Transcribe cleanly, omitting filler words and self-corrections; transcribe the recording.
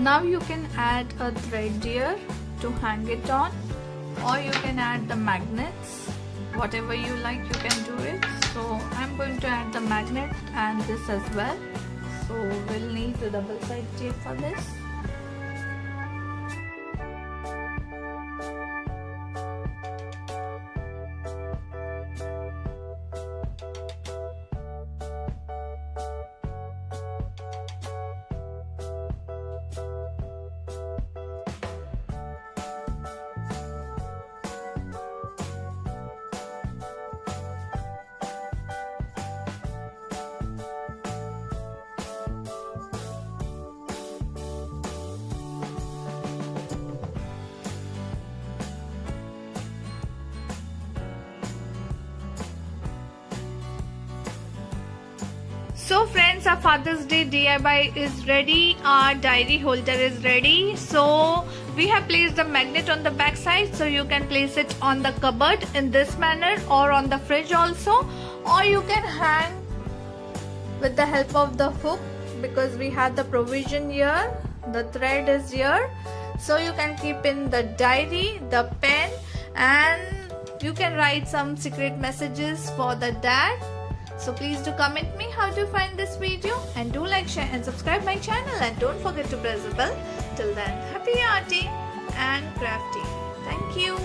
Now you can add a thread here to hang it on, or you can add the magnets. Whatever you like, you can do it. So I'm going to add the magnet and this as well. So we'll need the double side tape for this. So friends, our Father's Day DIY is ready. Our diary holder is ready. So we have placed the magnet on the back side, so you can place it on the cupboard in this manner, or on the fridge also, or you can hang with the help of the hook, because we have the provision here. The thread is here, so you can keep in the diary, the pen, and you can write some secret messages for the dad. So please do comment me how to find this video, and do like, share and subscribe my channel, and don't forget to press the bell. Till then, happy arting and crafty. Thank you.